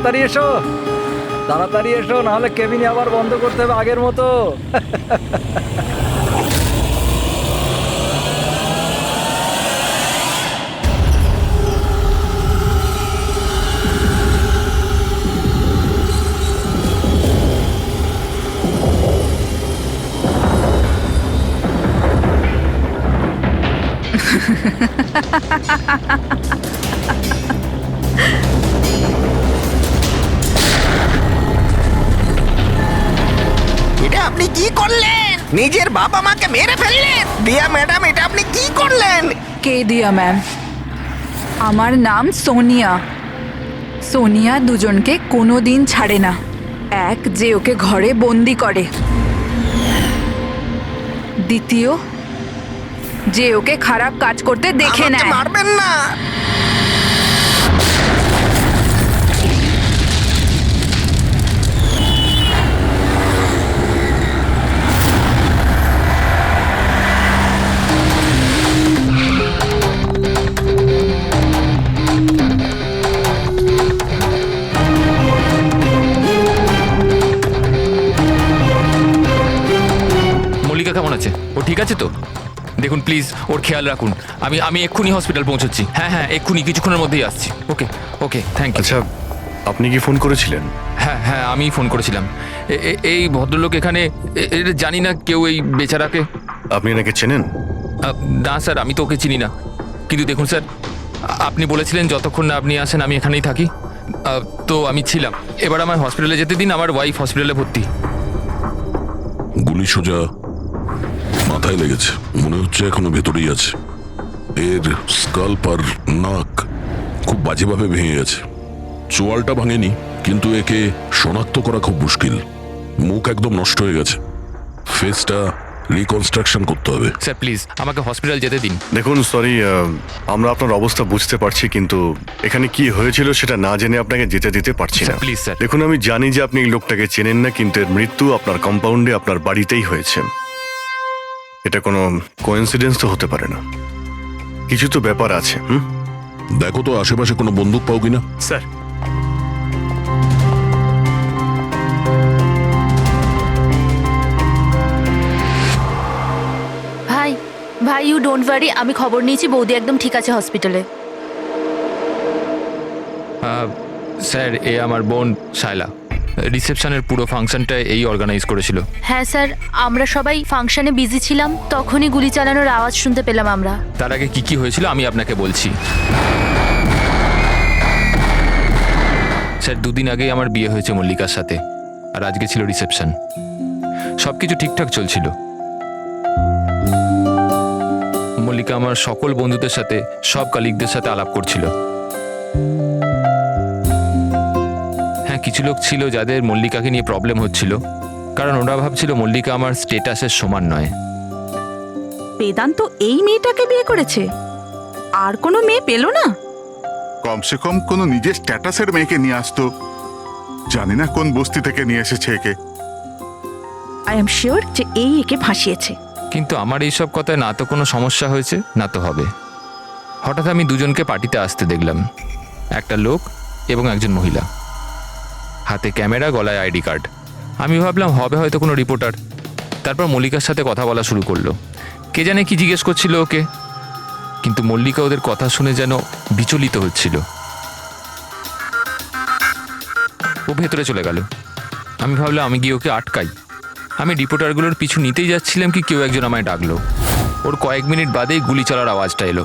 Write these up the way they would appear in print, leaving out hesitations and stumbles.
তাড়াতাড়ি এসো, তাড়াতাড়ি এসো, নাহলে কেবিনে আবার বন্ধ করতে হবে আগের মতো। এটা আপনি কি করলেন? নিজের বাবা মাকে মেরে ফেললেন। দিয়া ম্যাডাম, এটা আপনি কি করলেন? কে দিয়া ম্যাম? আমার নাম সোনিয়া। সোনিয়া দুজনকে কোনোদিন ছাড়ে না। এক, যে ওকে ঘরে বন্দি করে। দ্বিতীয়, যে ওকে খারাপ কাজ করতে দেখে আমাকে নেয়। মারবেন না। মল্লিকা কেমন আছে? ও ঠিক আছে তো? দেখুন প্লিজ ওর খেয়াল রাখুন। আমি এক্ষুনি হসপিটাল পৌঁছচ্ছি। হ্যাঁ হ্যাঁ, এক্ষুনি কিছুক্ষণের মধ্যেই আসছি। ওকে ওকে, থ্যাংক ইউ। আচ্ছা, আপনি কি ফোন করেছিলেন? হ্যাঁ হ্যাঁ, আমি ফোন করেছিলাম। এই ভদ্রলোক এখানে, জানি না কেউ এই বেচারাকে। আপনি এনাকে চেনেন? না স্যার, আমি তো ওকে চিনি না। কিন্তু দেখুন স্যার, আপনি বলেছিলেন যতক্ষণ না আপনি আসেন আমি এখানেই থাকি। তো আমি ছিলাম। এবার আমার হসপিটালে যেতে দিন, আমার ওয়াইফ হসপিটালে ভর্তি। গুলি সোজা মাথায় লেগেছে, মনে হচ্ছে এখনো ভেতরেই আছে। এর স্কাল্প আর নাক খুব বাজেভাবে ভেঙে গেছে। চোয়ালটা ভাঙেনি, কিন্তু একে শনাক্ত করা খুব মুশকিল। মুখ একদম নষ্ট হয়ে গেছে, ফেসটা রিকনস্ট্রাকশন করতে হবে। স্যার প্লিজ আমাকে হসপিটাল যেতে দিন। দেখুন, সরি, আমরা আপনার অবস্থা বুঝতে পারছি, কিন্তু এখানে কি হয়েছিল সেটা না জেনে আপনাকে যেতে দিতে পারছি না। Please sir. দেখুন, আমি জানি যে আপনি এই লোকটাকে চেনেন না, কিন্তু এর মৃত্যু আপনার কম্পাউন্ডে, আপনার বাড়িতেই হয়েছে। এটা কোনো কোইন্সিডেন্স তো হতে পারে না, কিছু তো ব্যাপার আছে। দেখো তো আশেপাশে কোনো বন্দুক পাও কিনা। স্যার, ভাই ভাই, ইউ ডোন্ট ওয়ারি, আমি খবর নিয়েছি, বৌদি একদম ঠিক আছে হসপিটালে। স্যার, এ আমার বোন শায়লা। রিসেপশনের পুরো ফাংশনটা এই অর্গানাইজ করেছিল। হ্যাঁ স্যার, আমরা সবাই ফাংশনে বিজি ছিলাম, তখনই গুলি চালানোর আওয়াজ শুনতে পেলাম আমরা। তার আগে কি কি হয়েছিল আমি আপনাকে বলছি। স্যার, 2 দিন আগেই আমার বিয়ে হয়েছে মল্লিকার সাথে, আর আজকে ছিল রিসেপশন। সবকিছু ঠিকঠাক চলছিল। মল্লিকা আমার সকল বন্ধুদের সাথে, সব কালিগদের সাথে আলাপ করছিল। হ্যাঁ, কিছু লোক ছিল যাদের মল্লিকাকে নিয়ে প্রবলেম হচ্ছিল, কারণ ওরা ভাবছিল মল্লিকা আমার স্টেটাসের সমান নয়। বেদান্ত এই মেয়েটাকে বিয়ে করেছে, আর কোনো মেয়ে পেল না? কমসে কম কোনো নিজের স্ট্যাটাসের মেয়েকে নিয়ে আসতো। জানি না কোন বস্তি থেকে নিয়ে এসেছে একে। আই এম শিওর যে এই একে ফাঁসিয়েছে। কিন্তু আমার এইসব কথায় না তো কোনো সমস্যা হয়েছে, না তো হবে। হঠাৎ আমি দুজনকে পার্টিতে আসতে দেখলাম, একটা লোক এবং একজন মহিলা, হাতে ক্যামেরা, গলায় আইডি কার্ড। আমি ভাবলাম হবে হয়তো কোনো রিপোর্টার। তারপর মল্লিকার সাথে কথা বলা শুরু করলো। কে জানে কি জিজ্ঞেস করছিল ওকে, কিন্তু মল্লিকা ওদের কথা শুনে যেন বিচলিত হচ্ছিল। ও ভেতরে চলে গেল। আমি ভাবলাম আমি গিয়ে ওকে আটকাই। আমি রিপোর্টারগুলোর পিছু নিতেই যাচ্ছিলাম কি কেউ একজন আমায় ডাকলো। ওর কয়েক মিনিট বাদেই গুলি চলার আওয়াজটা এলো,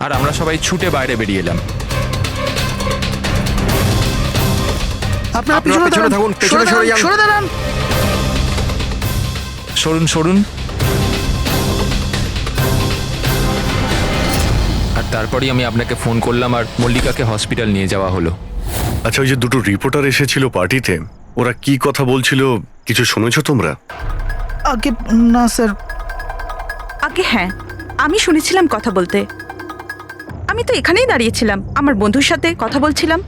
আর আমরা সবাই ছুটে বাইরে বেরিয়ে এলাম। আপনারা পিছনে থাকুন, পেছনে সরে যান। সরুন সরুন। আর তারপরেই আমি আপনাকে ফোন করলাম, আর মল্লিকাকে হসপিটাল নিয়ে যাওয়া হলো। আচ্ছা, ওই যে দুটো রিপোর্টার এসেছিল পার্টিতে, ওরা কি কথা বলছিল কিছু শুনেছো তোমরা? আগে না স্যার। আগে হ্যাঁ, আমি শুনেছিলাম কথা বলতে। আমি তো এখানেই দাঁড়িয়েছিলাম, আমার বন্ধুর সাথে কথা বলছিলাম।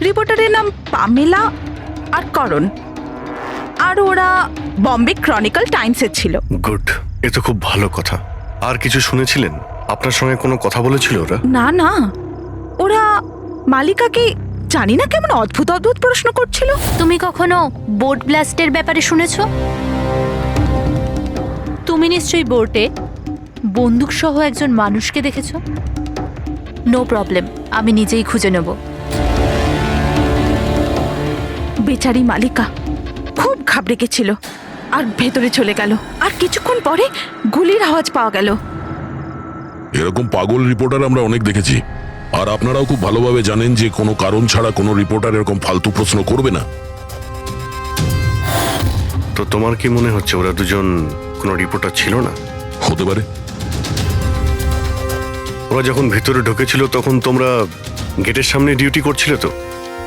রিপোর্টারের নাম পামেলা আর করণ, আর ওরা বম্বে ক্রনিকল টাইমসের ছিল। গুড, এ তো খুব ভালো কথা। আর কিছু শুনেছিলেন? আপনার সঙ্গে কোনো কথা বলেছিল ওরা? না না, ওরা মালিকা কি জানি না কেমন অদ্ভুত অদ্ভুত প্রশ্ন করছিল। তুমি কখনো বোট ব্লাস্টের ব্যাপারে শুনেছো? তুমি নিশ্চয়ই বোটে বন্দুক সহ একজন মানুষকে দেখেছো। নো প্রবলেম, আমি নিজেই খুঁজে নেব। বেচারি মালিকা খুব ঘাবড়ে গেছিল আর ভেতরে চলে গেল। আর কিছুক্ষণ পরে গুলির আওয়াজ পাওয়া গেল। এরকম পাগল রিপোর্টার আমরা অনেক দেখেছি, আর আপনারাও খুব ভালোভাবে জানেন যে কোনো কারণ ছাড়া কোনো রিপোর্টার এরকম ফালতু প্রশ্ন করবে না। তো তোমার কি মনে হচ্ছে ওরা দুজন কোনো রিপোর্টার ছিল না? হতে পারে। ওরা যখন ভিতরে ঢুকেছিল তখন তোমরা গেটের সামনে ডিউটি করছিলে, তো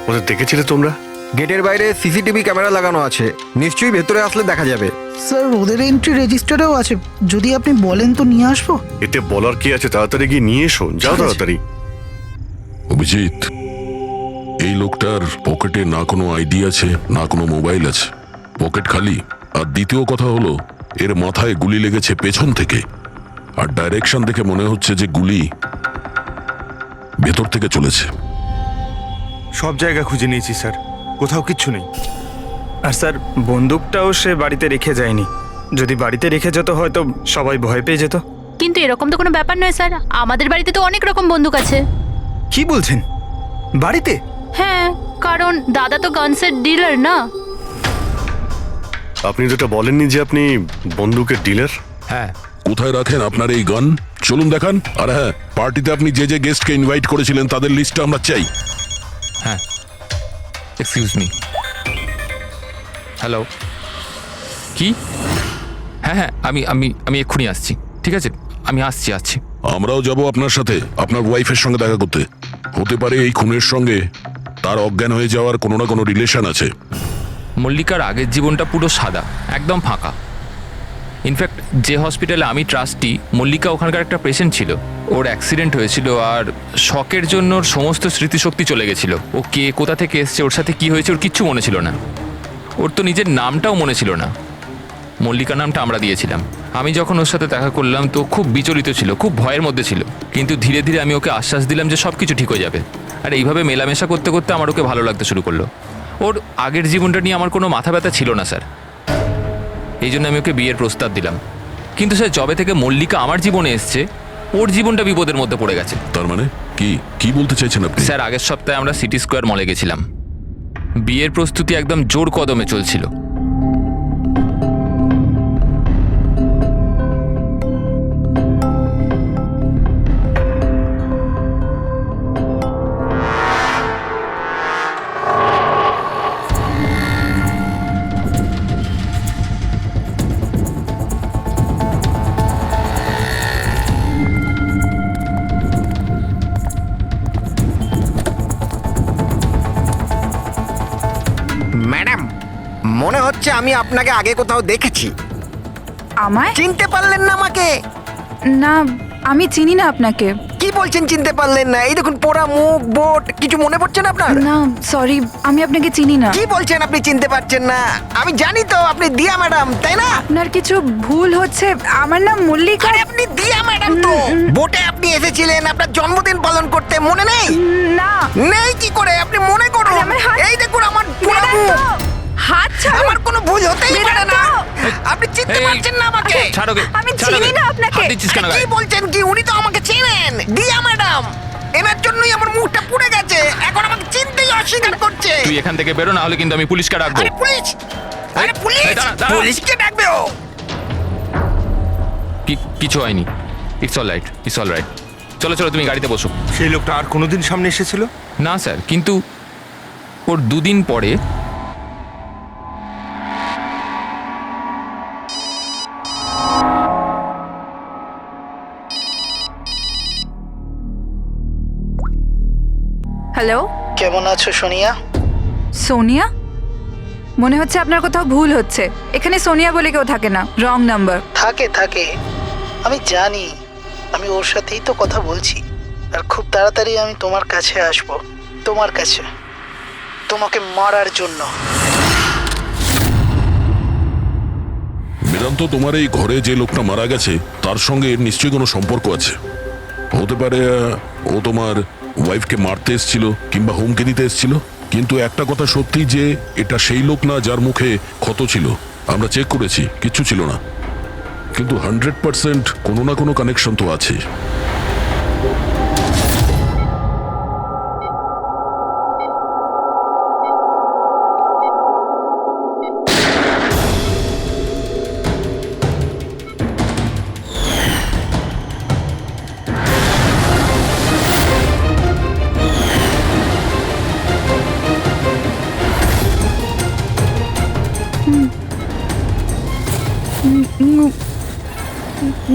ওদের দেখেছিলে তোমরা? গেটের বাইরে সিসিটিভি ক্যামেরা লাগানো আছে, নিশ্চয়ই ভেতরে আসলে দেখা যাবে। স্যার ওদের এন্ট্রি রেজিস্টারেও আছে, যদি আপনি বলেন তো নিয়ে আসবো। এতে বলার কি আছে, তাড়াতাড়ি গিয়ে নিয়ে এসো, যাও তাড়াতাড়ি। অভিজিৎ, এই লোকটার পকেটে না কোনো আইডি আছে না কোনো মোবাইল আছে, পকেট খালি। আর দ্বিতীয় কথা হলো এর মাথায় গুলি লেগেছে পেছন থেকে, আর ডাইরেকশন দেখে মনে হচ্ছে যে গুলি ভেতর থেকে চলেছে। সব জায়গা খুঁজে নিয়েছি স্যার, কোথাও কিচ্ছু নেই। আর স্যার বন্দুকটাও সে বাড়িতে রেখে যায়নি, যদি বাড়িতে রেখে যেত হয়তো সবাই ভয় পেয়ে যেত। কিন্তু এরকম তো কোনো ব্যাপার নয় স্যার, আমাদের বাড়িতে তো অনেক রকম বন্দুক আছে। কি বলছেন, বাড়িতে? হ্যাঁ, কারণ দাদা তো গানসের ডিলার না। আপনি যেটা বলেননি যে আপনি বন্দুকের ডিলার? হ্যাঁ, কোথায় রাখেন আপনার এই গান? চলুন দেখান। আর হ্যাঁ, পার্টিতে আপনি যে যে গেস্টকে ইনভাইট করেছিলেন তাদের লিস্টটা আমরা চাই। হ্যাঁ, এক্সকিউজ মি। হ্যালো, কি? হ্যাঁ হ্যাঁ, আমি আমি আমি এক্ষুনি আসছি। ঠিক আছে, আমি আসছি। আমরাও যাব আপনার সাথে আপনার ওয়াইফের সঙ্গে দেখা করতে। হতে পারে এই খুনের সঙ্গে তার অজ্ঞান হয়ে যাওয়ার কোনো না কোনো রিলেশন আছে। মল্লিকার আগের জীবনটা পুরো সাদা, একদম ফাঁকা। ইনফ্যাক্ট যে হসপিটালে আমি ট্রাস্টি, মল্লিকা ওখানকার একটা পেশেন্ট ছিল। ওর অ্যাক্সিডেন্ট হয়েছিল আর শকের জন্য ওর সমস্ত স্মৃতিশক্তি চলে গেছিল। ও কে, কোথা থেকে এসছে, ওর সাথে কি হয়েছে ওর কিচ্ছু মনে ছিল না। ওর তো নিজের নামটাও মনে ছিল না। মল্লিকা নামটা আমরা দিয়েছিলাম। আমি যখন ওর সাথে দেখা করলাম তো খুব বিচলিত ছিল, খুব ভয়ের মধ্যে ছিল। কিন্তু ধীরে ধীরে আমি ওকে আশ্বাস দিলাম যে সব কিছু ঠিক হয়ে যাবে। আর এইভাবে মেলামেশা করতে করতে আমার ওকে ভালো লাগতে শুরু করলো। ওর আগের জীবনটা নিয়ে আমার কোনো মাথা ব্যথা ছিল না স্যার, এই জন্য আমি ওকে বিয়ের প্রস্তাব দিলাম। কিন্তু স্যার, যবে থেকে মল্লিকা আমার জীবনে এসছে ওর জীবনটা বিপদের মধ্যে পড়ে গেছে। তার মানে কি কি বলতে চাইছেন আপনি? স্যার, আগের সপ্তাহে আমরা সিটি স্কোয়ার মলে গেছিলাম। বিয়ের প্রস্তুতি একদম জোর কদমে চলছিল। ম্যাডাম, মনে হচ্ছে আমি আপনাকে আগে কোথাও দেখেছি। আমায়? চিনতে পারলেন না আমাকে? না, আমি চিনি না আপনাকে। কি বলছেন চিনতে পারলেন না? এই দেখুন পোড়া মুখ, বোট, কিছু মনে পড়ছে না আপনার? না, সরি, আমি আপনাকে চিনি না। কি বলছেন আপনি চিনতে পারছেন না? আমি জানি তো আপনি দিয়া ম্যাডাম, তাই না? আপনার কিছু ভুল হচ্ছে। আমার নাম মল্লিকা। আরে আপনি দিয়া ম্যাডাম তো। বোটে আপনি এসেছিলেন আপনার জন্মদিন পালন করতে, মনে নেই? না। নেই কি করে? আপনি মনে করুন। আরে আমার হাত- এই দেখুন আমার পোড়া বেরান মুখ। তো। হাত ছাড়ুন। আমার কোনো ভুল হতেই পারে না। আপনি চিনতে এই, পারছেন না আমাকে? ছাড়ো গে, আমি ছাড়ো চিনি গে। না আপনাকে। হাত দিচ্ছিস কেন কি গায়ে? বলছেন কি? উনি তো আমাকে চেনেন, দিয়া ম্যাডাম। এনার জন্যই আমার মুখটা পুড়ে গেছে, এখন আমাকে চিনতেই অস্বীকার করছে। তুই এখান থেকে বেরো, না হলে কিন্তু আমি পুলিশকে ডাকবো। আরে পুলিশ! আরে পুলিশ! এই, দাঁড়া, দাঁড়া। পুলিশকে ডাকবে ও। কিছু হয়নি। It's all right, it's all right. চলো চলো, তুমি গাড়িতে বসো। সেই লোকটা আর কোনোদিন সামনে এসেছিল? না স্যার, কিন্তু ওর দুদিন পরে হ্যালো, কেমন আছো সোনিয়া? সোনিয়া? মনে হচ্ছে আপনার কোথাও ভুল হচ্ছে। এখানে সোনিয়া বলে কেউ থাকে না, রং নাম্বার। থাকে, আমি জানি। আমি ওর সাথেই তো কথা বলছি। আর খুব তাড়াতাড়ি আমি তোমার কাছে আসব, তোমার কাছে, তোমাকে মারার জন্য। বেদান্ত, তোমার এই ঘরে যে লোকটা মারা গেছে তার সঙ্গে এর নিশ্চয়ই কোনো সম্পর্ক আছে। হতে পারে ও তোমার ওয়াইফকে মারতে এসছিল কিংবা হুমকি দিতে এসছিল, কিন্তু একটা কথা সত্যি যে এটা সেই লোক না যার মুখে ক্ষত ছিল। আমরা চেক করেছি, কিচ্ছু ছিল না, কিন্তু 100% কোনো না কোনো কানেকশন তো আছে।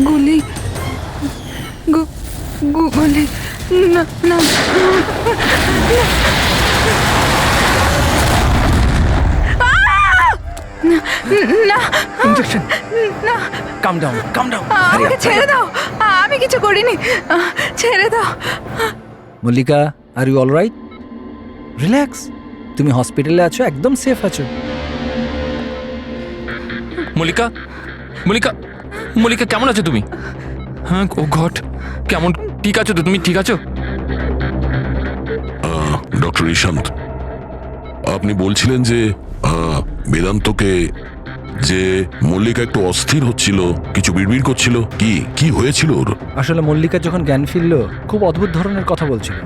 গুলি গুলি না না না ইনজেকশন। না কাম ডাউন, কাম ডাউন। আমাকে ছেড়ে দাও, আমি কিছু করিনি, ছেড়ে দাও। Mallika, are you all right? Relax, তুমি হসপিটালে আছো, একদম সেফ আছো। মল্লিকা, মল্লিকা, মল্লিকা কেমন আছো তুমি? হ্যাঁ, ও গড, কেমন, ঠিক আছো তো তুমি? ঠিক আছো? ডক্টর ঈশান্ত, আপনি বলছিলেন যে বেদান্তকে, যে মল্লিকা একটু অস্থির হচ্ছিল, কিছু বিড়বিড় করছিল, কি হয়েছিল ওর? আসলে মল্লিকা যখন জ্ঞান ফিরল, খুব অদ্ভুত ধরনের কথা বলছিল।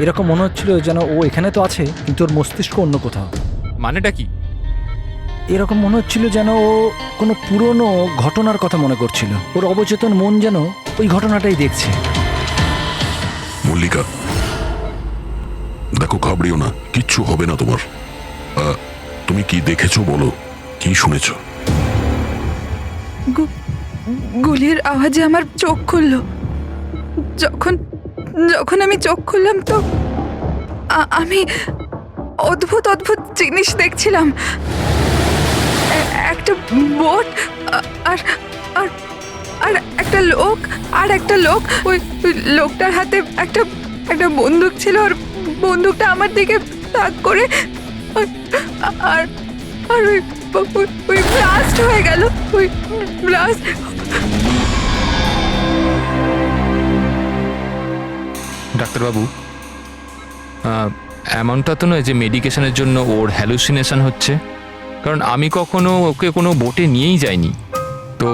এরকম মনে হচ্ছিল যেন ও এখানে তো আছে, কিন্তু ওর মস্তিষ্ক অন্য কোথাও। মানেটা কি? এরকম মনে হচ্ছিল যেন ও কোনো পুরনো ঘটনার কথা মনে করছিল। ওর অবচেতন মন যেন ওই ঘটনাটাই দেখছে। মল্লিকা, দেখো, ঘাবড়িও না, কিচ্ছু হবে না তোমার। তুমি কি দেখেছো বলো, কি শুনেছো? গুলির আওয়াজে আমার চোখ খুলল। যখন যখন আমি চোখ খুললাম তো আমি অদ্ভুত অদ্ভুত জিনিস দেখছিলাম। একটা বোট আর আর আর একটা লোক ওই লোকটার হাতে একটা বন্দুক ছিল, আর বন্দুকটা আমার দিকে তাক করে আর আর ওই ব্লাস্ট হয়ে গেল, ওই ব্লাস্ট। ডাক্তারবাবু, এমনটা তো নয় যে মেডিকেশনের জন্য ওর হ্যালুসিনেশন হচ্ছে, কারণ আমি কখনো ওকে কোনো বোটে নিয়েই যাইনি, তো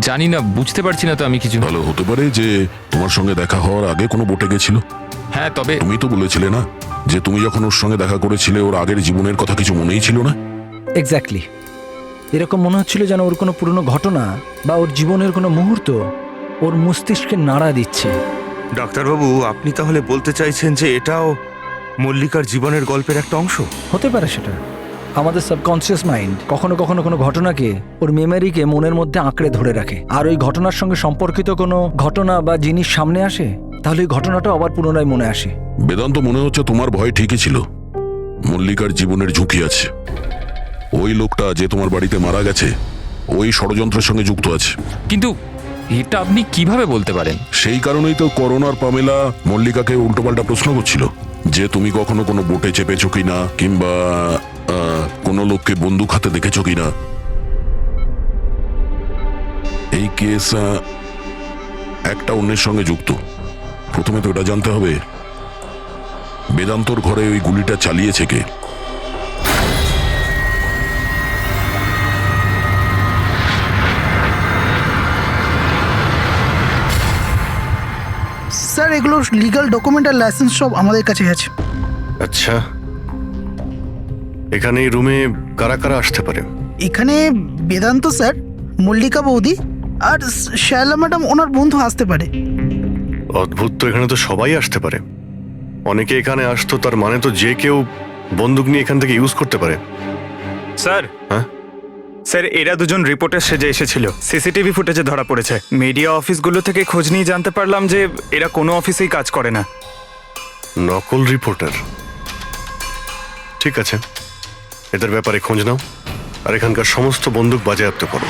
জানি না, বুঝতে পারছি না তো আমি কিছু। ভালো হতে পারে যে তোমার সঙ্গে দেখা হওয়ার আগে কোনো বোটে গেছিল। হ্যাঁ, তবে তুমি তো বলেছিলে না যে তুমি যখন ওর সঙ্গে দেখা করেছিলে ওর আগের জীবনের কথা কিছু মনেই ছিল না? এক্স্যাক্টলি, এরকম মনে হচ্ছিল যেন ওর কোনো পুরনো ঘটনা বা ওর জীবনের কোনো মুহূর্ত ওর মস্তিষ্কে নাড়া দিচ্ছে। ডাক্তারবাবু, আপনি তাহলে বলতে চাইছেন যে এটাও মল্লিকার জীবনের গল্পের একটা অংশ? হতে পারে সেটা। আমাদের সাবকনসিয়াস মাইন্ড কখনো কখনো কোনো ঘটনাকে, ওর মেমোরিকে মনের মধ্যে আঁকড়ে ধরে রাখে, আর ওই ঘটনার সঙ্গে সম্পর্কিত কোনো ঘটনা বা জিনিস সামনে আসে, তাহলে ওই ঘটনাটা আবার পুনরায় মনে আসে। বেদান্ত, মনে হচ্ছে তোমার ভয় ঠিকই ছিল। মল্লিকার জীবনের ঝুঁকি আছে। ওই লোকটা যে তোমার বাড়িতে মারা গেছে, ওই ষড়যন্ত্রের সঙ্গে যুক্ত আছে। কিন্তু এটা আপনি কিভাবে বলতে পারেন? সেই কারণেই তো করোনার পামেলা মল্লিকাকে উল্টোপাল্টা প্রশ্ন করছিল যে তুমি কখনো কোনো বোটে চেপেছো কিনা, কিংবা কোনো লোককে বন্দুক হাতে দেখেছো কিনা। এই কেস একটা অন্যের সঙ্গে যুক্ত। প্রথমে তো এটা জানতে হবে বেদান্তর ঘরে ওই গুলিটা চালিয়েছে কে। স্যার, এগুলো লিগ্যাল ডকুমেন্ট আর লাইসেন্স সব আমাদের কাছে আছে। আচ্ছা, এখানে এই রুমে কারা কারা আসতে পারে? এখানে বেদান্ত স্যার, মল্লিকা বৌদি আর শায়লা ম্যাডাম ওনার বন্ধু আসতে পারে। অদ্ভুত তো, এখানে তো সবাই আসতে পারে। অনেকে এখানে আসতো, তার মানে তো যে কেউ বন্দুক নিয়ে এখান থেকে ইউজ করতে পারে। স্যার, হ্যাঁ স্যার, এরা দুজন রিপোর্টার সেজে এসেছিল, সিসিটিভি ফুটেজে ধরা পড়েছে। মিডিয়া অফিসগুলো থেকে খোঁজ নিয়ে জানতে পারলাম যে এরা কোনো অফিসেই কাজ করে না। নকল রিপোর্টার? ঠিক আছে, এদের ব্যাপারে খোঁজ নাও আর এখানকার সমস্ত বন্দুক বাজেয়াপ্ত করো।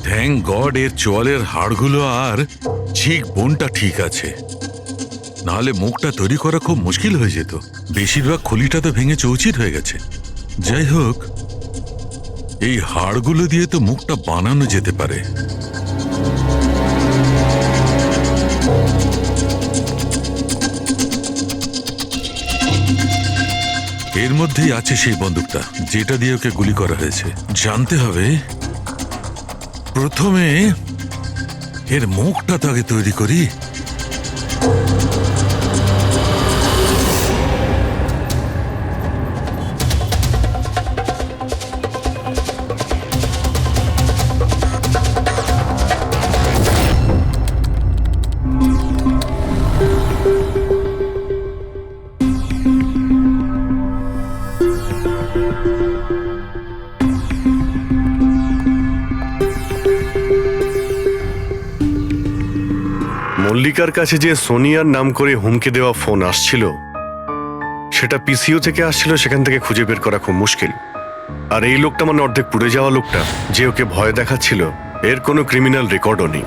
থ্যাংক গড এর চোয়ালের হাড়গুলো আর চিক বোনটা ঠিক আছে। নাহলে মুখটা তৈরি করা খুব মুশকিল হয়ে যেত। বেশিরভাগ খুলিটা তো ভেঙে চৌচির হয়ে গেছে। যাই হোক, এই হাড়গুলো দিয়ে তো মুখটা বানানো যেতে পারে। এর মধ্যেই আছে সেই বন্দুকটা যেটা দিয়ে ওকে গুলি করা হয়েছে। জানতে হবে প্রথমে এর মুখটা তো আগে তৈরি করি। মল্লিকার কাছে যে সোনিয়ার নাম করে হুমকি দেওয়া ফোন আসছিল, সেটা পিসিও থেকে আসছিল, সেখান থেকে খুঁজে বের করা খুব মুশকিল। আর এই লোকটা মানে অর্ধেক পুড়ে যাওয়া লোকটা যে ওকে ভয় দেখাচ্ছিল, এর কোনো ক্রিমিনাল রেকর্ডও নেই।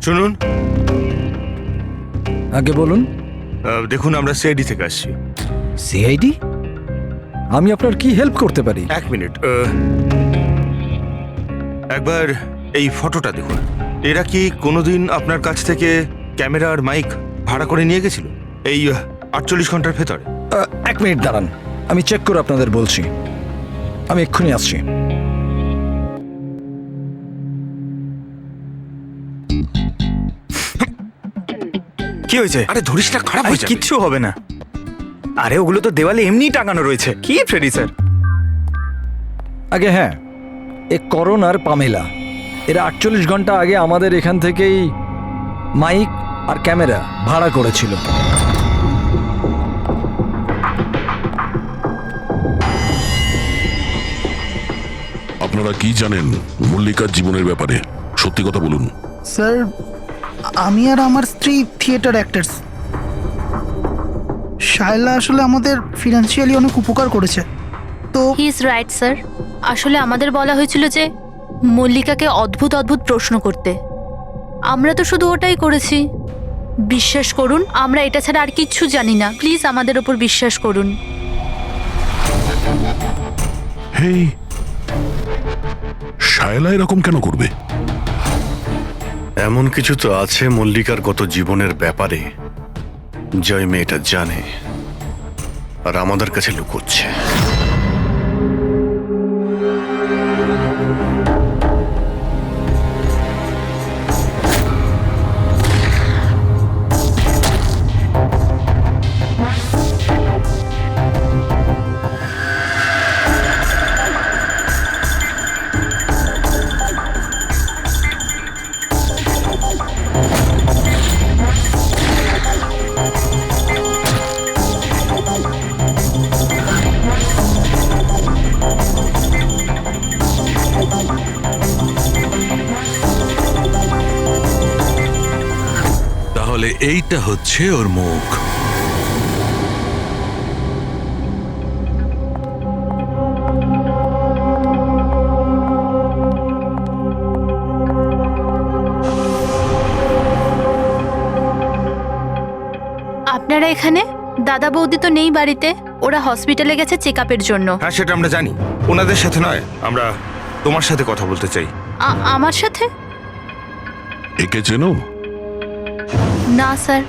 শুনুন, আগে বলুন। দেখুন, আমরা সিআইডি থেকে আসছি। সিআইডি? আমি আপনার কি হেল্প করতে পারি? এক মিনিট, একবার এই ফটোটা দেখুন। এরা কি কোনোদিন আপনার কাছ থেকে ক্যামেরা আর মাইক ভাড়া করে নিয়ে গেছিল এই 48 ঘন্টার ভেতরে? এক মিনিট দাঁড়ান, আমি চেক করে আপনাদের বলছি। আমি এক্ষুনি আসছি। কি হয়েছে? আরে ধরিস না, খারাপ হয়েছে। কিচ্ছু হবে না। আরে ওগুলো তো দেওয়ালে এমনিই টাঙানো রয়েছে। কি ফ্রেডি স্যার? আগে হ্যাঁ, এ করণ আর পামেলা, এরা 48 ঘন্টা আগে আমাদের এখান থেকেই মাইক আর ক্যামেরা ভাড়া করেছিল। আপনারা কি জানেন মল্লিকার জীবনের ব্যাপারে? সত্যি কথা বলুন। স্যার, আমি আর আমার স্ত্রী থিয়েটার অ্যাক্টার্স। শায়লা আসলে আমাদের ফিনান্সিয়ালি অনেক উপকার করেছে। তো হি ইজ রাইট স্যার। আসলে আমাদের বলা হয়েছিল যে মল্লিকাকে অদ্ভুত অদ্ভুত প্রশ্ন করতে। আমরা তো শুধু ওটাই করেছি। বিশ্বাস করুন, আমরা এটা ছাড়া আর কিচ্ছু জানি না। প্লিজ আমাদের ওপর বিশ্বাস করুন। হেই, শায়লা এরকম কেন করবে? এমন কিছু তো আছে মল্লিকার গত জীবনের ব্যাপারে, যে ওই মেয়েটা জানে আর আমাদের কাছে লুকোচ্ছে। তাহলে এইটা হচ্ছে ওর মুখ। আপনারা এখানে? দাদা বৌদি তো নেই বাড়িতে, ওরা হসপিটালে গেছে চেক আপের জন্য। হ্যাঁ, সেটা আমরা জানি। ওনাদের সাথে নয়, আমরা তোমার সাথে কথা বলতে চাই। আমার সাথে? একে চেনো? না স্যার।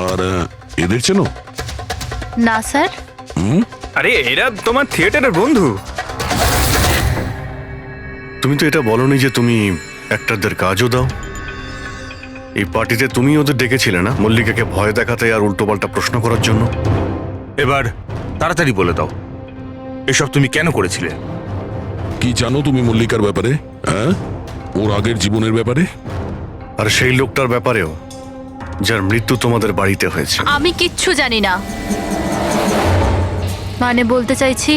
আর এদের চেনো? না স্যার। আরে এরা তোমার থিয়েটারের বন্ধু। তুমি তো এটা বলনি যে তুমি অ্যাক্টরদের কাজও দাও। এই পার্টিতে তুমি ওদের ডেকেছিলে না, মল্লিকাকে ভয় দেখাতে আর উল্টোপাল্টা প্রশ্ন করার জন্য? এবার তাড়াতাড়ি বলে দাও, এসব তুমি কেন করেছিলে? কি জানো তুমি মল্লিকার ব্যাপারে? হ্যাঁ, ওর আগের জীবনের ব্যাপারে? আর সেই লোকটার ব্যাপারেও, যার মৃত্যু তোমাদের বাড়িতে হয়েছে। আমি কিচ্ছু জানি না। মানে বলতে চাইছি,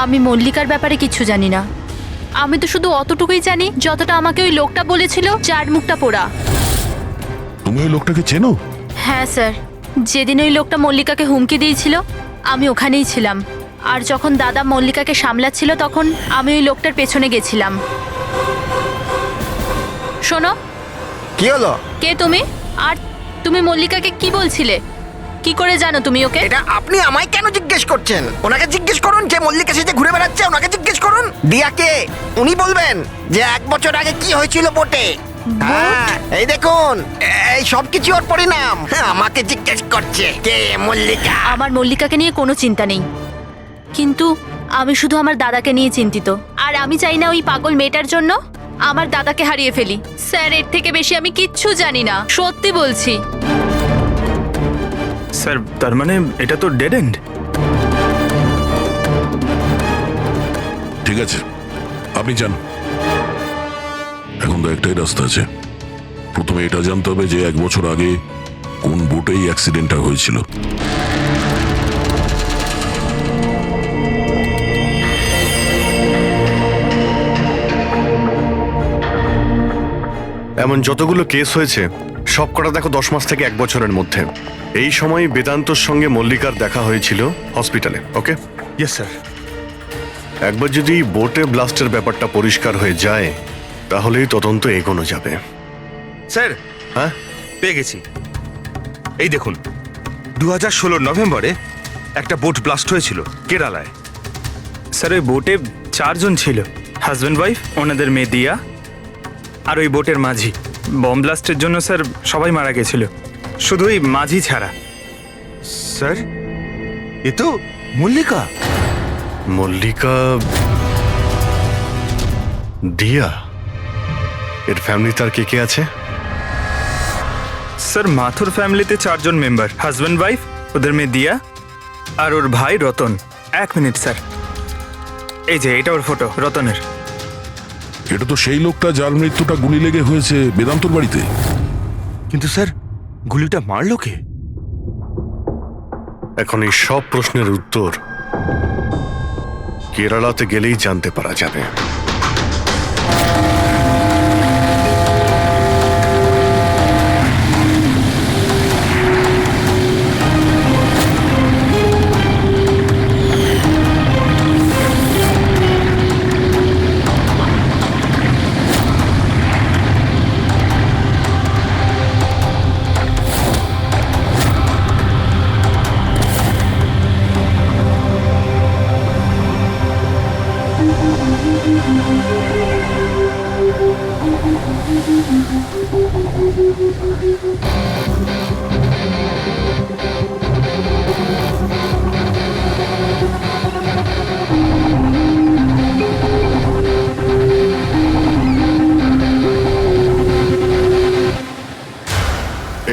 আমি মল্লিকার ব্যাপারে কিচ্ছু জানি না। আমি তো শুধু অতটুকুই জানি যতটা আমাকে ওই লোকটা বলেছিল, যার মুখটা পোড়া। তুমি ওই লোকটাকে চেনো? হ্যাঁ স্যার, যেদিন ওই লোকটা মল্লিকাকে হুমকি দিয়েছিল আমি ওখানেই ছিলাম। আর যখন দাদা মল্লিকাকে সামলাচ্ছিল তখন আমি ওই লোকটার পেছনে গেছিলাম। শোনো, কি হলো? কে তুমি? আর তুমি মল্লিকাকে কি বলছিলে? কি করে জানো তুমি ওকে? এটা আপনি আমায় কেন জিজ্ঞেস করছেন? ওনাকে জিজ্ঞেস করুন, যে মল্লিকা সেজে ঘুরে বেড়াচ্ছে ওনাকে জিজ্ঞেস করুন। দিয়াকে উনি বলবেন যে 1 বছর আগে কি হয়েছিল বোটে। হ্যাঁ, এই দেখুন, এই সব কিছু ওর পরিণাম। হ্যাঁ, আমাকে জিজ্ঞেস করছে কে মল্লিকা। আমার মল্লিকাকে নিয়ে কোনো চিন্তা নেই, কিন্তু আমি শুধু আমার দাদাকে নিয়ে চিন্তিত। আর আমি চাই না ওই পাগল মেয়েটার জন্য আমার দাদাকে হারিয়ে ফেলি। স্যার, এর থেকে বেশি আমি কিচ্ছু জানি না, সত্যি বলছি। স্যার, তার মানে এটা তো ডেড এন্ড। ঠিক আছে, আপনি যান। এখন তো একটাই রাস্তা আছে। প্রথমে এটা জানতে হবে যে 1 বছর আগে কোন বোটেই অ্যাক্সিডেন্টটা হয়েছিল। এমন যতগুলো কেস হয়েছে সব কটা দেখো 10 মাস থেকে 1 বছরের মধ্যে। এই সময় বেদান্তর সঙ্গে মল্লিকার দেখা হয়েছিল হসপিটালে। ওকে? Yes sir. একবার যদি বোটে ব্লাস্টের ব্যাপারটা পরিষ্কার হয়ে যায় তাহলেই তদন্ত এগোনো যাবে। স্যার, হ্যাঁ, পেয়ে গেছি। এই দেখুন, 2016 নভেম্বরে একটা বোট ব্লাস্ট হয়েছিল কেরালায়। স্যার, ওই বোটে 4 জন ছিল, হাজব্যান্ড ওয়াইফ, ওনাদের মেয়ে দিয়া, আর ওই বোটের মাঝি। বম ব্লাস্টের জন্য স্যার সবাই মারা গেছিল, শুধু ওই মাঝি ছাড়া। স্যার, এ তো মল্লিকা। মল্লিকা, দিয়া, এর ফ্যামিলি তার কে কে আছে? স্যার, মাথুর ফ্যামিলিতে 4 জন মেম্বার, হাজব্যান্ড ওয়াইফ, ওদের মেয়ে দিয়া, আর ওর ভাই রতন। 1 মিনিট স্যার, এই যে এটা ওর ফটো, রতনের। এটা তো সেই লোকটা যার মৃত্যুটা গুলি লেগে হয়েছে বেদান্তর বাড়িতে। কিন্তু স্যার, গুলিটা মারলো কে? এখন এই সব প্রশ্নের উত্তর কেরালাতে গেলেই জানতে পারা যাবে।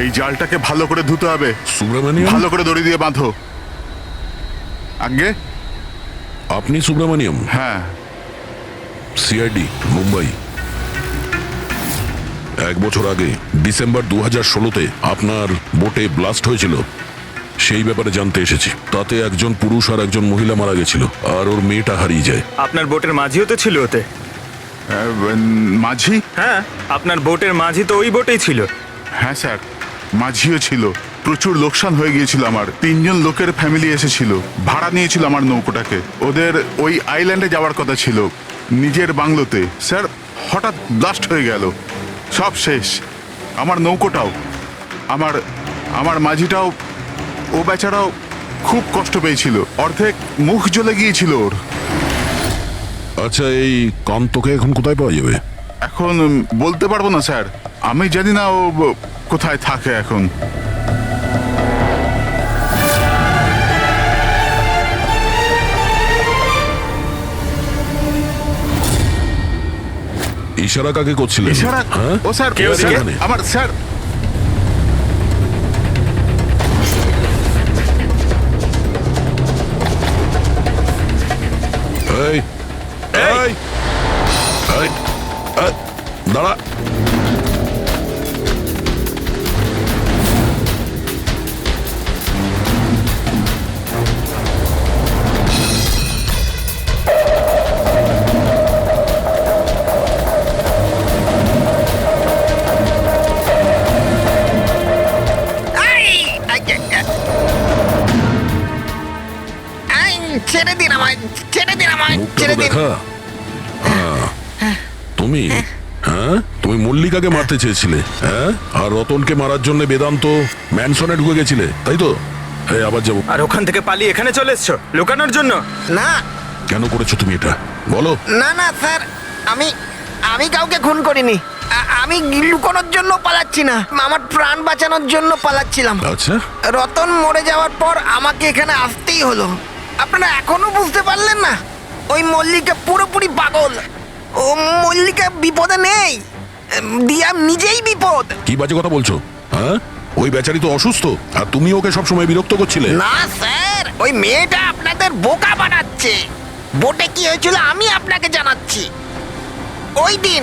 এই জালটাকে ভালো করে ধুতে হবে। সুব্রমণিয়াম, ভালো করে দড়ি দিয়ে বাঁধো। আগে আপনি সুব্রমণিয়াম? হ্যাঁ। সিআইডি, মুম্বাই। 1 বছর আগে ডিসেম্বর 2016-তে আপনার বোটে ব্লাস্ট হয়েছিল, সেই ব্যাপারে জানতে এসেছি। তাতে একজন পুরুষ আর একজন মহিলা মারা গেছিল, আর ওর মেয়েটা হারিয়ে যায়। আপনার বোটের মাঝিও তো ছিল ওতে। মাঝি? হ্যাঁ, আপনার বোটের মাঝি তো ওই বোটেই ছিল। হ্যাঁ স্যার, মাঝিও ছিল। প্রচুর লোকসান হয়ে গিয়েছিল আমার। 3 জন লোকের ফ্যামিলি এসেছিল, ভাড়া নিয়েছিল আমার নৌকোটাকে। ওদের ওই আইল্যান্ডে যাওয়ার কথা ছিল, নিজের বাংলোতে। স্যার, হঠাৎ ব্লাস্ট হয়ে গেল, সব শেষ। আমার নৌকোটাও, আমার মাঝিটাও, ও বেচারাও খুব কষ্ট পেয়েছিল। অর্ধেক মুখ জ্বলে গিয়েছিল ওর। আচ্ছা, এই কান্তকে এখন কোথায় পাওয়া যাবে? এখন বলতে পারবো না স্যার, আমি জানি না ও কোথায় থাকে এখন। ইশারা কাকে করছিলেন? ইশারা হ্যাঁ? ও স্যার কে স্যার, এখানে? আমার স্যার এই এই এই, এই, দাঁড়া। I! I, I, I. I, ছেড়ে দিন আমায়, ছেড়ে দিন আমায়, মুখটা ছেড়ে তো দিন। দেখা। তুমি হ্যাঁ তুমি মল্লিকাকে মারতে চেয়েছিলে, হ্যাঁ? আর রতনকে মারার জন্য বেদান্ত ম্যানসনে ঢুকে গেছিলে, তাই তো? এই আবার যাবো। আর ওখান থেকে পালিয়ে এখানে চলে এসছো লুকানোর জন্য? না কেন করেছো তুমি এটা, বলো? না না স্যার, আমি আমি কাউকে খুন করিনি। আমি লুকোনোর জন্য পালাচ্ছি না, আমার প্রাণ বাঁচানোর জন্য পালাচ্ছিলাম। আচ্ছা, রতন মরে যাওয়ার পর আমাকে এখানে আসতেই হলো। আপনারা এখনো বুঝতে পারলেন না? ওই মল্লিকা পুরোপুরি পাগল। ও মল্লিকা বিপদে নেই, দিয়া নিজেই বিপদ। কি বাজে কথা বলছো? হ্যাঁ, ওই বেচারি তো অসুস্থ, আর তুমি ওকে সবসময় বিরক্ত করছিলে। না স্যার, ওই মেয়েটা আপনাদের বোকা বানাচ্ছে। বোটে কি হয়েছিল আমি আপনাকে জানাচ্ছি। ওই দিন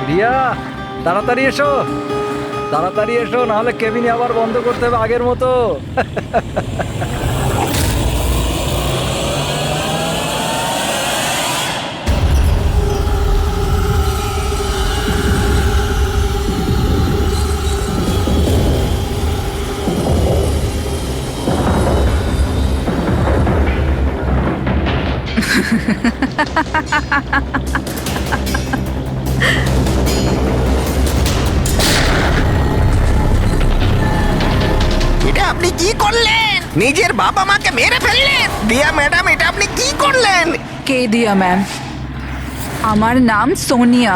রিয়া, তাড়াতাড়ি এসো, তাড়াতাড়ি এসো, নাহলে কেবিনে আবার বন্ধ করতে হবে আগের মতো। এটা আপনি কি করলেন? নিজের বাবা মাকে মেরে ফেললেন। দিয়া ম্যাডাম, এটা আপনি কি করলেন? কে দিয়া ম্যাম? আমার নাম সোনিয়া।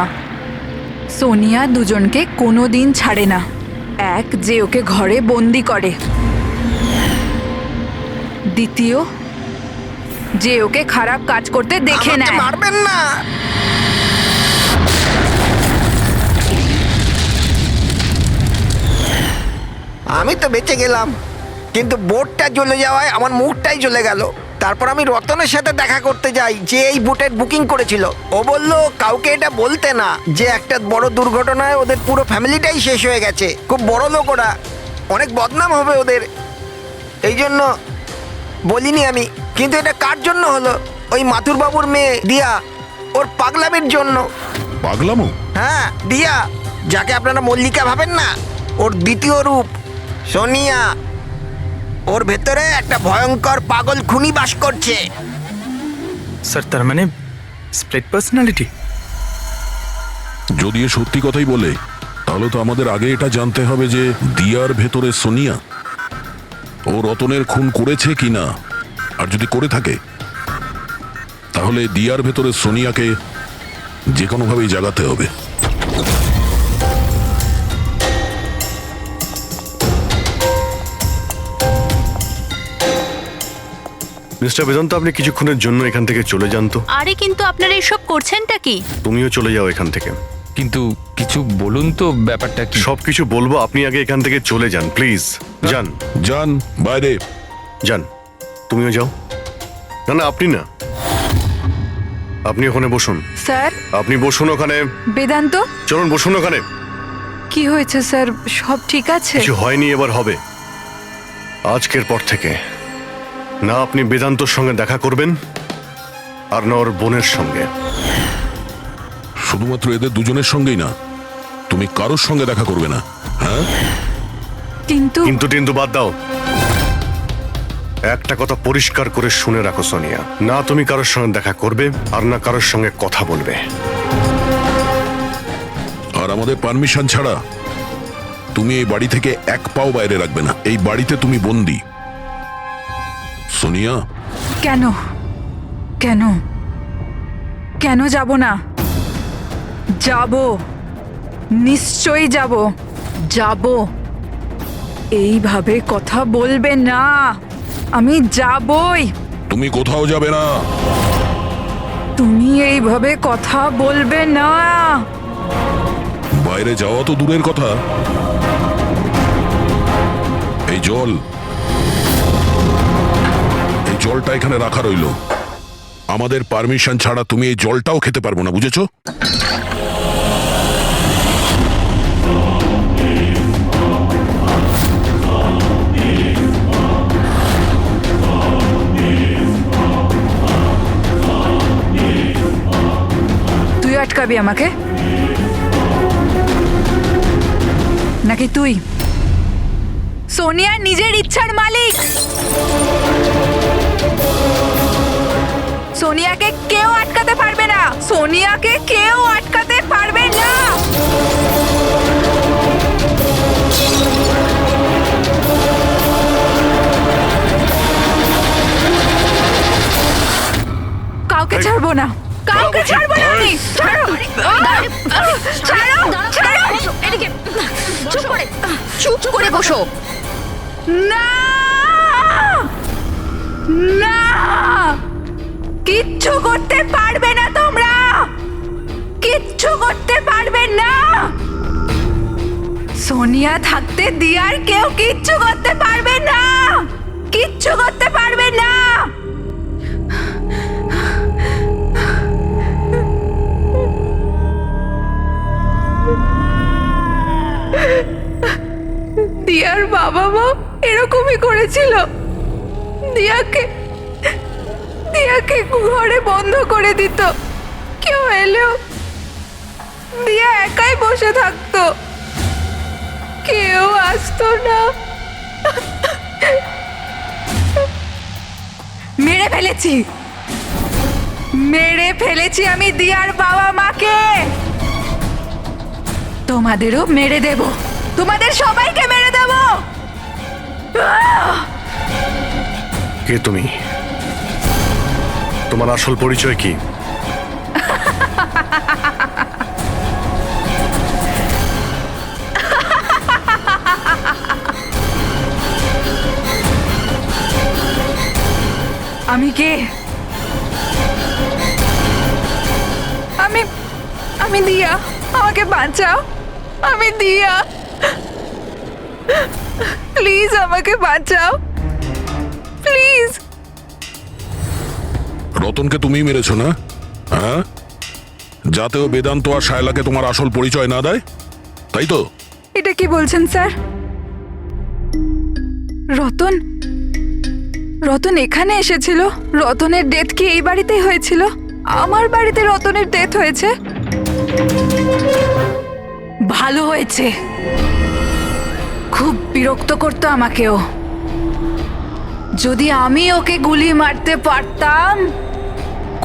সোনিয়া দুজনকে কোনো দিন ছাড়ে না। এক, যে ওকে ঘরে বন্দি করে। দ্বিতীয়, যে ওকে খারাপ কাজ করতে দেখে আমাকে নেয়। মারবেন না। আমি তো বেঁচে গেলাম, কিন্তু বোটটা জ্বলে যাওয়ায় আমার মুখটাই জ্বলে গেল। তারপর আমি রতনের সাথে দেখা করতে যাই, যে এই বোটের বুকিং করেছিল। ও বলল কাউকে এটা বলতে না, যে একটা বড় দুর্ঘটনায় ওদের পুরো ফ্যামিলিটাই শেষ হয়ে গেছে। খুব বড় লোক ওরা, অনেক বদনাম হবে ওদের, এই জন্য বলিনি আমি। কিন্তু এটা কার জন্য হলো? ওই মাথুর বাবুর মেয়ে দিয়া, ওর পাগলামির জন্য। পাগলামো? হ্যাঁ, দিয়া, যাকে আপনারা মল্লিকা ভাবেন না, ওর দ্বিতীয় রূপ সোনিয়া। ওর ভেতরে একটা ভয়ঙ্কর পাগল খুনি বাস করছে। স্যার, তার মানে স্প্লিট পার্সোনালিটি? যদি এ সত্যি কথাই বলে, তাহলে তো আমাদের আগে এটা জানতে হবে যে দিয়ার ভেতরে সোনিয়া ও রতনের খুন করেছে কিনা। আর যদি করে থাকে, তাহলে তাহলে দিয়ার ভেতরে সোনিয়াকে যে কোনোভাবেই জাগাতে হবে। মিস্টার বেদান্ত, আপনি কিছুক্ষণের জন্য এখান থেকে চলে যান তো। আরে কিন্তু আপনারা এসব করছেনটা কি? তুমিও চলে যাও এখান থেকে। কিন্তু কিছু বলুন তো, ব্যাপারটা কি? সবকিছু বলবো, আপনি আগে এখান থেকে চলে যান প্লিজ। যান যান বাইরে। যান, তুমিও যাও। না না, আপনি না, আপনি ওখানে বসুন। স্যার, আপনি বসুন ওখানে। বেদান্ত, চলুন বসুন ওখানে। কি হয়েছে স্যার? সব ঠিক আছে? কিছু হয়নি, এবার হবে। আজকের পর থেকে না আপনি বেদান্তর সঙ্গে দেখা করবেন আর না ওর বোনের সঙ্গে। শুধুমাত্র এদের দুজনের সঙ্গেই না, তুমি কারোর সঙ্গে দেখা করবে না। হ্যাঁ, কিন্তু কিন্তু বাদ দাও। একটা কথা পরিষ্কার করে শুনে রাখো সোনিয়া, না তুমি কারোর সঙ্গে দেখা করবে আর না কারোর সঙ্গে কথা বলবে। আর আমাদের পারমিশন ছাড়া তুমি এই বাড়ি থেকে এক পাও বাইরে রাখবে না। এই বাড়িতে তুমি বন্দি। সোনিয়া, কেন কেন কেন যাব না? যাব, নিশ্চয়ই যাব। যাব। এইভাবে কথা বলবে না, আমি যাবই। তুমি কোথাও যাবে না। তুমি এইভাবে কথা বলবে না। বাইরে যাওয়া তো দূরের কথা, এই জলটা এখানে রাখা রইল। আমাদের পারমিশন ছাড়া তুমি এই জলটাও খেতে পারবো না, বুঝেছো? তুই আটকাবি আমাকে নাকি তুই? সোনিয়া নিজের ইচ্ছার মালিক। সোনিয়াকে কেউ আটকাতে পারবে না। সোনিয়াকে কেউ আটকাতে পারবে না। কাউকে ছাড়বো না, কাউকে ছাড়বো না আমি। ছাড়ো, ছাড়ো, ছাড়ো। এদিকে চুপ করে বসো। না, না, কিচ্ছু করতে পারবে না তোমরা, কিচ্ছু করতে পারবে না। সোনিয়া থাকতে দিয়ার কেউ কিচ্ছু করতে পারবে না, কিচ্ছু করতে পারবে না। দিয়ার বাবা মা এরকমই করেছিল। দিয়াকে ঘরে বন্ধ করে দিত। কেউ এলেও দিয়া একাই বসে থাকতো, কেউ আসতো না। মেরে ফেলেছি আমি দিয়ার বাবা মাকে। তোমাদেরও মেরে দেব, তোমাদের সবাইকে মেরে দেব। কে তুমি? তোমার আসল পরিচয় কি? আমি কে? আমি দিয়া। আমাকে বাঁচাও, আমি দিয়া। প্লিজ আমাকে বাঁচাও, প্লিজ। রতনকে তুমিই মেরেছো না? হ্যাঁ, যাতেও বেদান্ত আর শায়লাকে তোমার আসল পরিচয় না দেয়, তাই তো? এটা কি বলছেন স্যার? রতন এখানে এসেছিল? রতনের ডেথ কি এই বাড়িতেই হয়েছিল? আমার বাড়িতে রতনের ডেথ হয়েছে? ভালো হয়েছে। খুব বিরক্ত করতো আমাকেও। যদি আমি ওকে গুলি মারতে পারতাম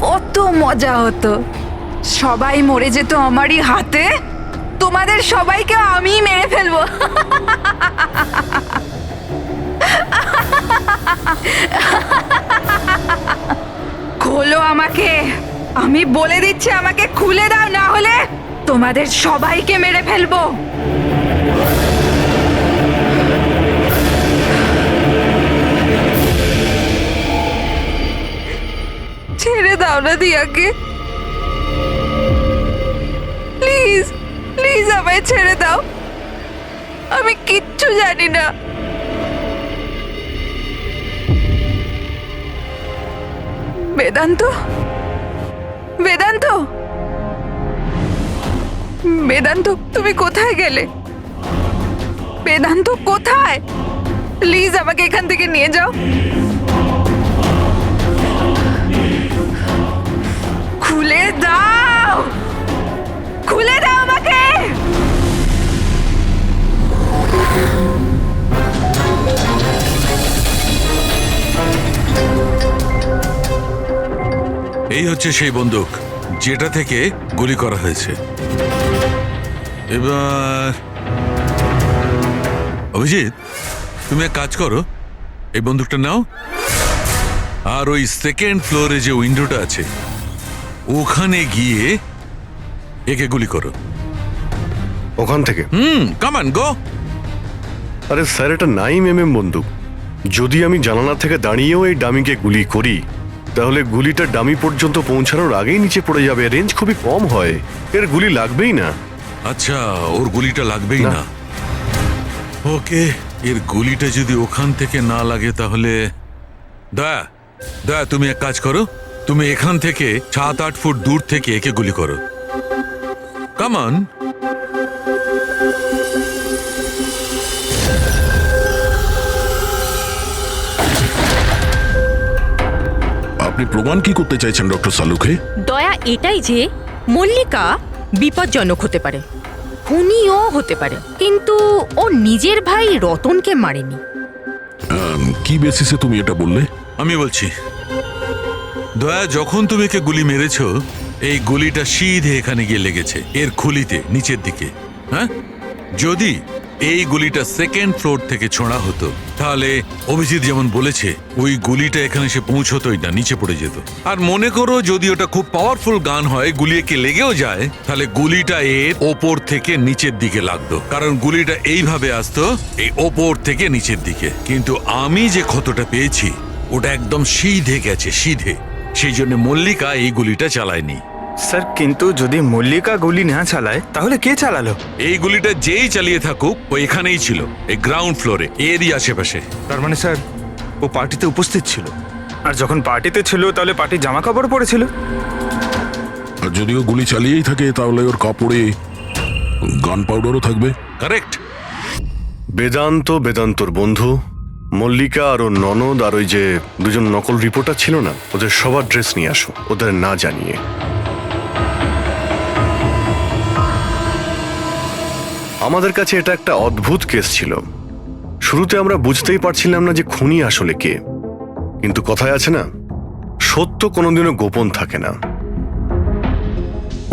কত মজা হতো। সবাই মরে যেত আমারই হাতে। তোমাদের সবাইকে আমি মেরে ফেলবো। খোলো আমাকে, আমি বলে দিচ্ছি আমাকে খুলে দাও, না হলে তোমাদের সবাইকে মেরে ফেলবো। ছেড়ে দাও না দিয়াকে, প্লিজ প্লিজ আমায় ছেড়ে দাও, আমি কিচ্ছু জানি না। বেদান্ত, বেদান্ত, বেদান্ত, তুমি কোথায় গেলে? বেদান্ত কোথায়? প্লিজ আমাকে এখান থেকে নিয়ে যাও। খুলে দাও, খুলে দাও আমাকে। এই হচ্ছে সেই বন্দুক যেটা থেকে গুলি করা হয়েছে। এবার অভিজিৎ, তুমি এক কাজ করো, এই বন্দুকটা নাও, আর ওই সেকেন্ড ফ্লোরে যে উইন্ডোটা আছে ওখানে গিয়ে একে গুলি করো। ওখান থেকে? Come on go. আরে স্যার, এটা 9mm বন্দুক। যদি আমি জানালা থেকে দাঁড়িয়েও এই ডামিকে গুলি করি তাহলে গুলিটা ডামি পর্যন্ত পৌঁছানোর আগেই নিচে পড়ে যাবে। রেঞ্জ খুবই কম হয়, এর গুলি লাগবেই না। আচ্ছা, ওর গুলিটা লাগবেই না। না। ওকে, এর গুলিটা যদি ওখান থেকে না লাগে তাহলে দয়া দয়া তুমি এক কাজ করো, তুমি এখান থেকে 7-8 ফুট দূর থেকে একে গুলি করো। Come on. আপনি প্রমাণ কি করতে চাইছেন ডক্টর সালুকে? দয়া এটাই যে মল্লিকা বিপজ্জনক হতে পারে, খুনিও হতে পারে, কিন্তু ও নিজের ভাই রতনকে মারেনি। কি বেসিসে তুমি এটা বললে? আমি বলছি, দয়া, যখন তুমি একে গুলি মেরেছো এই গুলিটা সিধে এখানে গিয়ে লেগেছে এর খুলিতে নিচের দিকে। হ্যাঁ, যদি এই গুলিটা সেকেন্ড ফ্লোর থেকে ছোঁড়া হতো তাহলে অভিজিৎ যেমন বলেছে ওই গুলিটা এখানে এসে পৌঁছতোই না, নিচে পড়ে যেত। আর মনে করো যদি ওটা খুব পাওয়ারফুল গান হয়, গুলি একে লেগেও যায়, তাহলে গুলিটা এর ওপর থেকে নিচের দিকে লাগতো, কারণ গুলিটা এইভাবে আসতো এই ওপর থেকে নিচের দিকে। কিন্তু আমি যে ক্ষতটা পেয়েছি ওটা একদম সিধে গেছে, সিধে। সেই জন্য মল্লিকা এই গুলিটা চালায়নি। স্যার, কিন্তু যদি মল্লিকা গুলি না চালায় তাহলে কে চালালো? এই গুলিটা যেই চালিয়ে থাকুক ও এখানেই ছিল, এই গ্রাউন্ড ফ্লোরে, এরই আশেপাশে। তার মানে স্যার ও পার্টিতে উপস্থিত ছিল, আর যখন পার্টিতে ছিল তাহলে পার্টির জামা কাপড় পরেছিল। আর যদিও গুলি চালিয়েই থাকে তাহলে ওর কাপড়ে গান পাউডারও থাকবে। কারেক্ট। বেদান্তর বন্ধু মল্লিকা আর ওর ননদ আর ওই যে দুজন নকল রিপোর্টার ছিল না, ওদের সবার ড্রেস নিয়ে আসো, ওদের না জানিয়ে। আমাদের কাছে এটা একটা অদ্ভুত কেস ছিল। শুরুতে আমরা বুঝতেই পারছিলাম না যে খুনি আসলে কে, কিন্তু কথায় আছে না, সত্য কোনোদিনও গোপন থাকে না।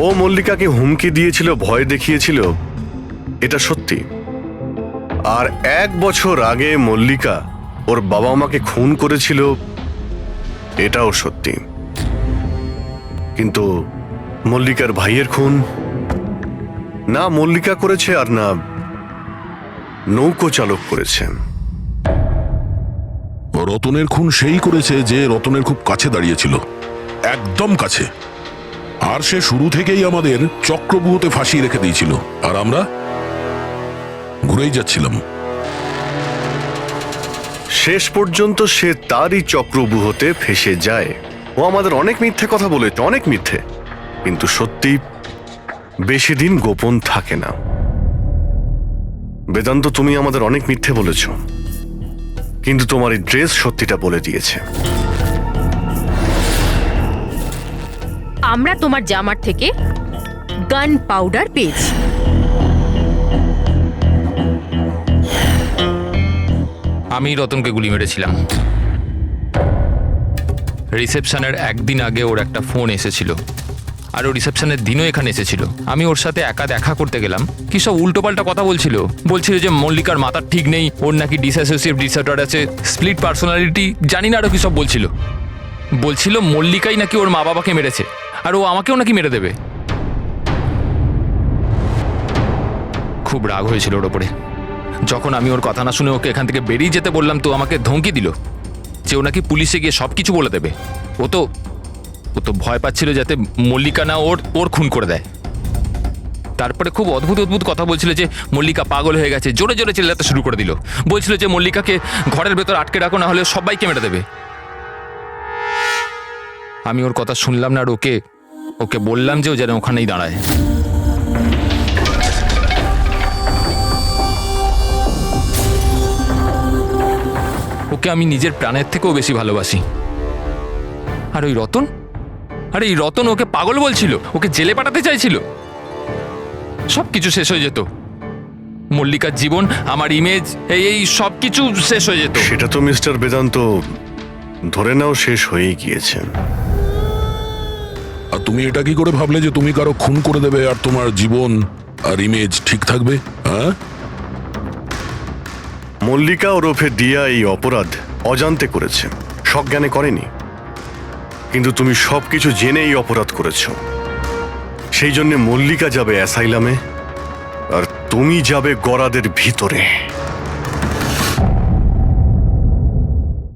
ও মল্লিকাকে হুমকি দিয়েছিল, ভয় দেখিয়েছিল, এটা সত্যি। আর 1 বছর আগে মল্লিকা ওর বাবা মাকে খুন করেছিল, এটাও সত্যি। কিন্তু মল্লিকার ভাইয়ের খুন না মল্লিকা করেছে আর না নৌকো চালক করেছে। রতনের খুন সেই করেছে যে রতনের খুব কাছে দাঁড়িয়েছিল, একদম কাছে। আর সে শুরু থেকেই আমাদের চক্রব্যূহতে ফাঁসিয়ে রেখে দিয়েছিল, আর আমরা ঘুরেই যাচ্ছিলাম। শেষ পর্যন্ত সে তারই চক্রব্যূহতে ফেসে যায়। ও আমাদের অনেক মিথ্যে কথা বলেছে, অনেক মিথ্যে, কিন্তু সত্যি বেশি দিন গোপন থাকে না। বেদান্ত, তুমি আমাদের অনেক মিথ্যে বলেছ, কিন্তু তোমার এই ড্রেস সত্যিটা বলে দিয়েছে। আমরা তোমার জামার থেকে গান পাউডার পেয়েছি। আমি রতনকে গুলি মেরেছিলাম। রিসেপশনের একদিন আগে ওর একটা ফোন এসেছিল, আর ও রিসেপশনের দিনও এখানে এসেছিল। আমি ওর সাথে একা দেখা করতে গেলাম, কি সব উল্টোপাল্টা কথা বলছিল যে মল্লিকার মাথার ঠিক নেই, ওর নাকি ডিসঅ্যাসোসিয়েটিভ ডিসঅর্ডার আছে, স্প্লিট পার্সোনালিটি, জানি না আরো কি সব বলছিল। বলছিল মল্লিকাই নাকি ওর মা বাবাকে মেরেছে, আর ও আমাকেও নাকি মেরে দেবে। খুব রাগ হয়েছিল ওর ওপরে। যখন আমি ওর কথা না শুনে ওকে এখান থেকে বেরিয়ে যেতে বললাম, তো আমাকে ধমকি দিল যে ও নাকি পুলিশে গিয়ে সব কিছু বলে দেবে। ও তো ভয় পাচ্ছিল যাতে মল্লিকা না ওর খুন করে দেয়। তারপরে খুব অদ্ভুত অদ্ভুত কথা বলছিল যে মল্লিকা পাগল হয়ে গেছে, জোরে জোরে চিল্লাতে শুরু করে দিল। বলছিল যে মল্লিকাকে ঘরের ভেতর আটকে রাখো, না হলে সবাইকে মেরে দেবে। আমি ওর কথা শুনলাম না, আর ওকে বললাম যে ও যেন ওখানেই দাঁড়ায়। ওকে আমি নিজের প্রাণের থেকেও বেশি ভালোবাসি। আর ওই রতন, আরে এই রতন ওকে পাগল বলছিল, ওকে জেলে পাঠাতে চাইছিল। সব কিছু শেষ হয়ে যেত, মল্লিকার জীবন, আমার ইমেজ, এই সব কিছু শেষ হয়ে যেত। সেটা তো মিস্টার বেদান্ত ধরে নাও শেষ হয়েই গিয়েছে। আর তুমি এটা কি করে ভাবলে যে তুমি কারো খুন করে দেবে আর তোমার জীবন আর ইমেজ ঠিক থাকবে? হ্যাঁ, মল্লিকা ওরফে দিয়া এই অপরাধ অজান্তে করেছে, সজ্ঞানে করেনি। কিন্তু তুমি সবকিছু জেনে এই অপরাধ করেছো। সেই জন্য মল্লিকা যাবে অ্যাসাইলামে, আর তুমি যাবে গরাদের ভিতরে।